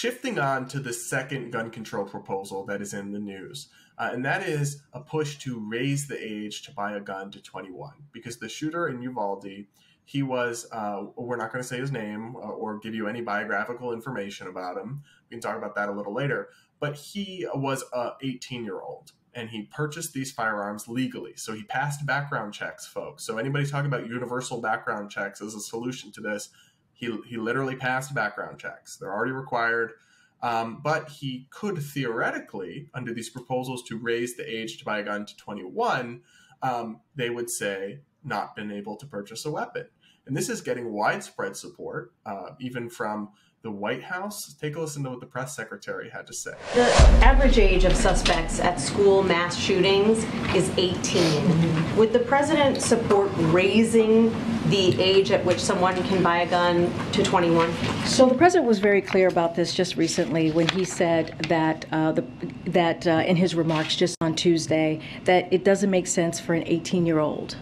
shifting on to the second gun control proposal that is in the news, and that is a push to raise the age to buy a gun to 21, because the shooter in Uvalde, he was, we're not going to say his name or give you any biographical information about him. We can talk about that a little later, but he was a 18-year-old. And he purchased these firearms legally. So he passed background checks, folks. So anybody talking about universal background checks as a solution to this, he literally passed background checks. They're already required. But he could theoretically, under these proposals to raise the age to buy a gun to 21, they would say not been able to purchase a weapon. And this is getting widespread support, even from the White House. Take a listen to what the press secretary had to say. The average age of suspects at school mass shootings is 18. Would the president support raising the age at which someone can buy a gun to 21? So the president was very clear about this just recently when he said that in his remarks just on Tuesday that it doesn't make sense for an 18-year-old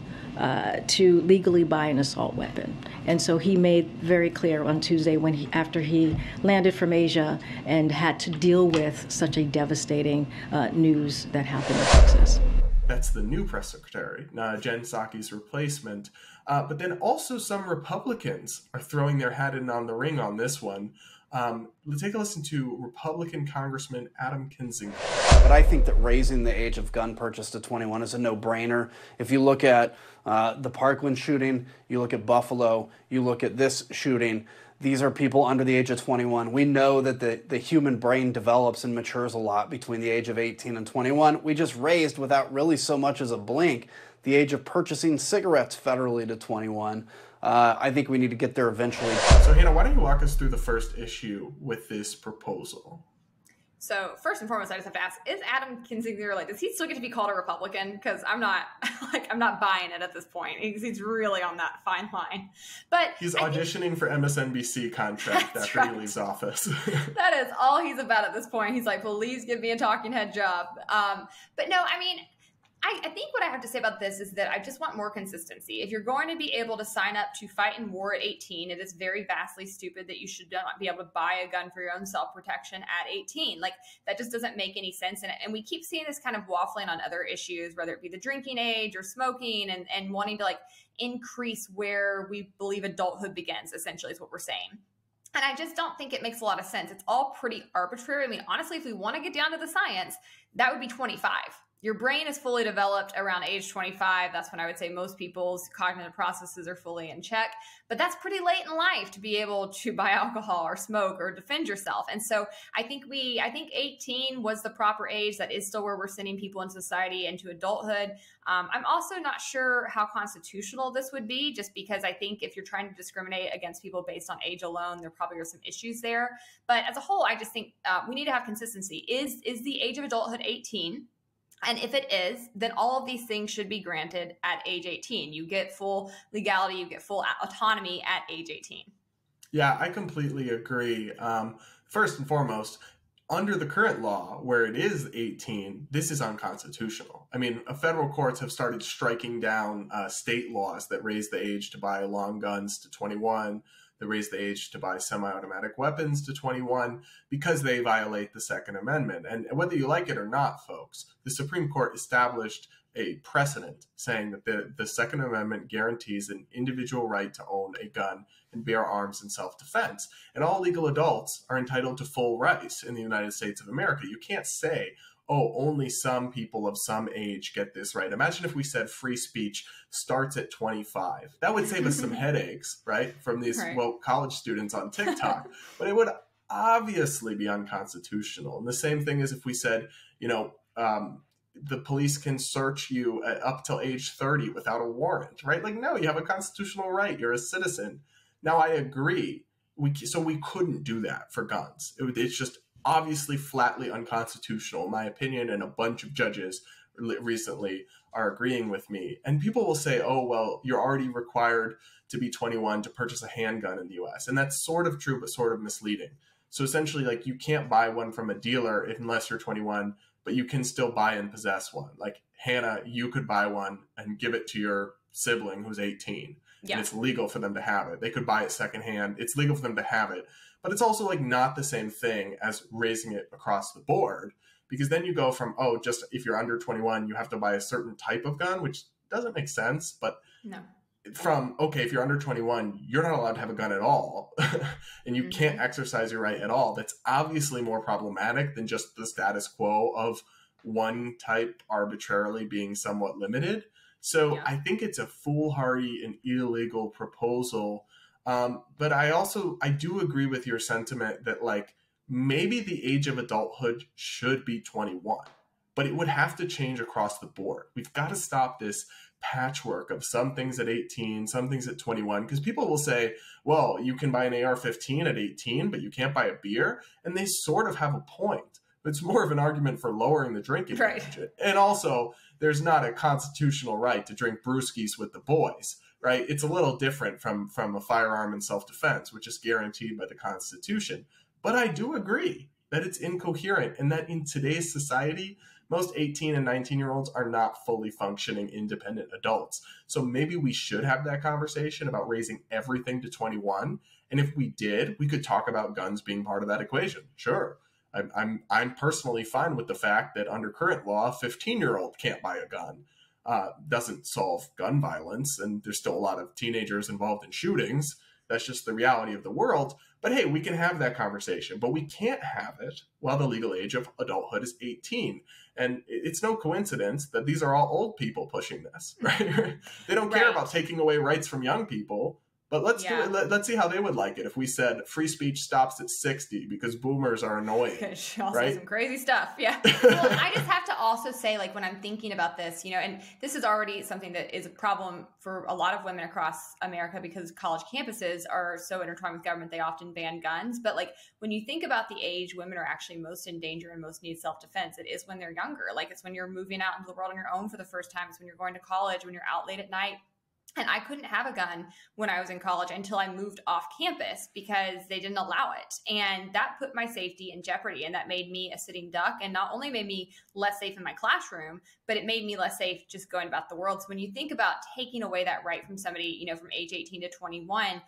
to legally buy an assault weapon. And so he made very clear on Tuesday after he landed from Asia and had to deal with such a devastating news that happened in Texas. That's the new press secretary, Jen Psaki's replacement. But then also some Republicans are throwing their hat in on the ring on this one. Let's take a listen to Republican Congressman Adam Kinzinger. But I think that raising the age of gun purchase to 21 is a no-brainer. If you look at the Parkland shooting, you look at Buffalo, you look at this shooting, these are people under the age of 21. We know that the human brain develops and matures a lot between the age of 18 and 21. We just raised, without really so much as a blink, the age of purchasing cigarettes federally to 21. I think we need to get there eventually. So Hannah, why don't you walk us through the first issue with this proposal? So first and foremost, I just have to ask, is Adam Kinzinger, like, does he still get to be called a Republican? Because I'm not, I'm not buying it at this point. He's really on that fine line. But he's auditioning for MSNBC contract after he leaves office. That is all he's about at this point. He's like, please give me a talking head job. But no, I mean, I think what I have to say about this is that I just want more consistency. If you're going to be able to sign up to fight in war at 18, it is very vastly stupid that you should not be able to buy a gun for your own self-protection at 18. Like, that just doesn't make any sense. And we keep seeing this kind of waffling on other issues, whether it be the drinking age or smoking, and wanting to, like, increase where we believe adulthood begins, essentially, is what we're saying. And I just don't think it makes a lot of sense. It's all pretty arbitrary. I mean, honestly, if we want to get down to the science, that would be 25. Your brain is fully developed around age 25. That's when I would say most people's cognitive processes are fully in check. But that's pretty late in life to be able to buy alcohol or smoke or defend yourself. And so I think 18 was the proper age. That is still where we're sending people in society into adulthood. I'm also not sure how constitutional this would be, just because I think if you're trying to discriminate against people based on age alone, there probably are some issues there. But as a whole, I just think we need to have consistency. Is the age of adulthood 18? And if it is, then all of these things should be granted at age 18. You get full legality, you get full autonomy at age 18. Yeah, I completely agree. First and foremost, under the current law, where it is 18, this is unconstitutional. I mean, federal courts have started striking down state laws that raise the age to buy long guns to 21, that raise the age to buy semi-automatic weapons to 21, because they violate the Second Amendment. And whether you like it or not, folks, the Supreme Court established a precedent saying that the Second Amendment guarantees an individual right to own a gun and bear arms in self-defense. And all legal adults are entitled to full rights in the United States of America. You can't say, oh, only some people of some age get this right. Imagine if we said free speech starts at 25. That would save us some headaches, right, from these college students on TikTok. But it would obviously be unconstitutional. And the same thing as if we said, the police can search you up till age 30 without a warrant, right? Like, no, you have a constitutional right. You're a citizen. Now, I agree. So we couldn't do that for guns. It's just obviously flatly unconstitutional, in my opinion, and a bunch of judges recently are agreeing with me. And people will say, oh, well, you're already required to be 21 to purchase a handgun in the US. And that's sort of true, but sort of misleading. So essentially, like, you can't buy one from a dealer unless you're 21, but you can still buy and possess one. Like, Hannah, you could buy one and give it to your sibling who's 18. Yeah. And it's legal for them to have it. They could buy it secondhand. It's legal for them to have it. but it's also like not the same thing as raising it across the board, because then you go from, oh, just if you're under 21, you have to buy a certain type of gun, which doesn't make sense. But No. from, okay, if you're under 21, you're not allowed to have a gun at all, and you can't exercise your right at all. That's obviously more problematic than just the status quo of one type arbitrarily being somewhat limited. So I think it's a foolhardy and illegal proposal. But I do agree with your sentiment that like maybe the age of adulthood should be 21, but it would have to change across the board. We've got to stop this patchwork of some things at 18, some things at 21, because people will say, well, you can buy an AR-15 at 18, but you can't buy a beer. And they sort of have a point. It's more of an argument for lowering the drinking age. And also, there's not a constitutional right to drink brewskis with the boys, right? It's a little different from a firearm in self-defense, which is guaranteed by the Constitution. But I do agree that it's incoherent and that in today's society, most 18 and 19-year-olds are not fully functioning independent adults. So maybe we should have that conversation about raising everything to 21. And if we did, we could talk about guns being part of that equation. Sure. I'm personally fine with the fact that under current law, a 15-year-old can't buy a gun. Doesn't solve gun violence, and there's still a lot of teenagers involved in shootings. That's just the reality of the world. But hey, we can have that conversation, but we can't have it while the legal age of adulthood is 18. And it's no coincidence that these are all old people pushing this, right? They don't care about taking away rights from young people. But let's do it. Let's see how they would like it if we said free speech stops at 60 because boomers are annoying. She'll say some crazy stuff. Yeah. Well, I just have to also say, like, when I'm thinking about this, and this is already something that is a problem for a lot of women across America because college campuses are so intertwined with government, they often ban guns. But like, when you think about the age women are actually most in danger and most need self-defense, it is when they're younger. Like, it's when you're moving out into the world on your own for the first time. It's when you're going to college, when you're out late at night. And I couldn't have a gun when I was in college until I moved off campus because they didn't allow it. And that put my safety in jeopardy. And that made me a sitting duck and not only made me less safe in my classroom, but it made me less safe just going about the world. So when you think about taking away that right from somebody, from age 18 to 21,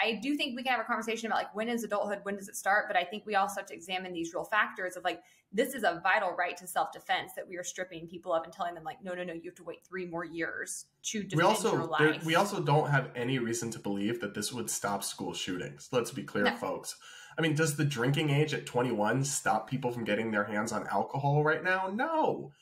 I do think we can have a conversation about like, when is adulthood? When does it start? But I think we also have to examine these real factors of like, this is a vital right to self-defense that we are stripping people of and telling them like, no, you have to wait 3 more years to defend your life. We also don't have any reason to believe that this would stop school shootings. Let's be clear, folks. I mean, does the drinking age at 21 stop people from getting their hands on alcohol right now? No.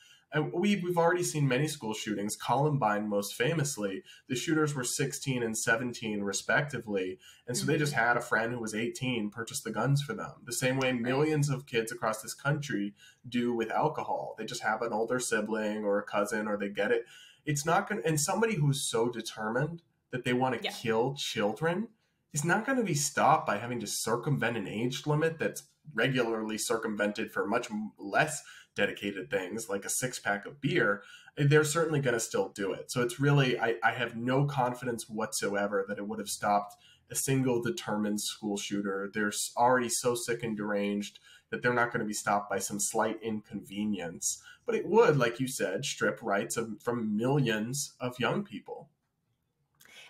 We've already seen many school shootings. Columbine, most famously, the shooters were 16 and 17 respectively. And so they just had a friend who was 18 purchase the guns for them. The same way millions of kids across this country do with alcohol. They just have an older sibling or a cousin, or they get it. It's not going to, and somebody who's so determined that they want to kill children is not going to be stopped by having to circumvent an age limit that's regularly circumvented for much less dedicated things like a 6-pack of beer. They're certainly going to still do it. So it's really, I have no confidence whatsoever that it would have stopped a single determined school shooter. They're already so sick and deranged that they're not going to be stopped by some slight inconvenience. But it would, like you said, strip rights from millions of young people.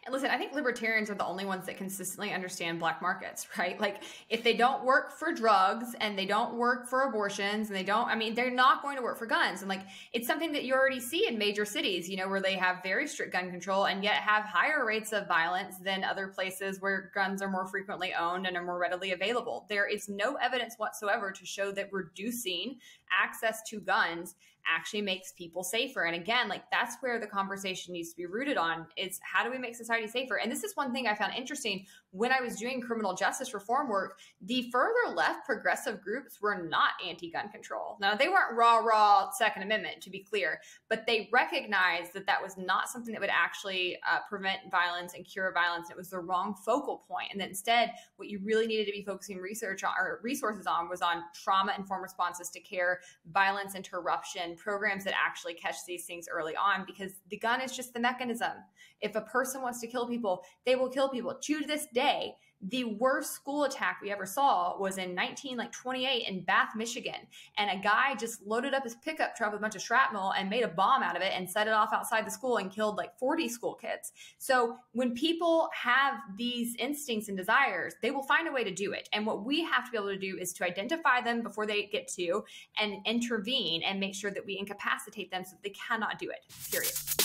And listen, I think libertarians are the only ones that consistently understand black markets, right? Like, if they don't work for drugs and they don't work for abortions and they're not going to work for guns. And like, it's something that you already see in major cities, where they have very strict gun control and yet have higher rates of violence than other places where guns are more frequently owned and are more readily available. There is no evidence whatsoever to show that reducing access to guns actually makes people safer. And again, like, that's where the conversation needs to be rooted on, is how do we make society safer? And this is one thing I found interesting when I was doing criminal justice reform work. The further left progressive groups were not anti-gun control. Now, they weren't raw Second Amendment, to be clear, but they recognized that that was not something that would actually prevent violence and cure violence. It was the wrong focal point. And that instead, what you really needed to be focusing research on, or resources on, was on trauma-informed responses to care, violence interruption, programs that actually catch these things early on, because the gun is just the mechanism. If a person wants to kill people, they will kill people. To this day, The worst school attack we ever saw was in 1928 in Bath, Michigan. And a guy just loaded up his pickup truck with a bunch of shrapnel and made a bomb out of it and set it off outside the school and killed like 40 school kids. So when people have these instincts and desires, they will find a way to do it. And what we have to be able to do is to identify them before they get to and intervene and make sure that we incapacitate them so that they cannot do it, period.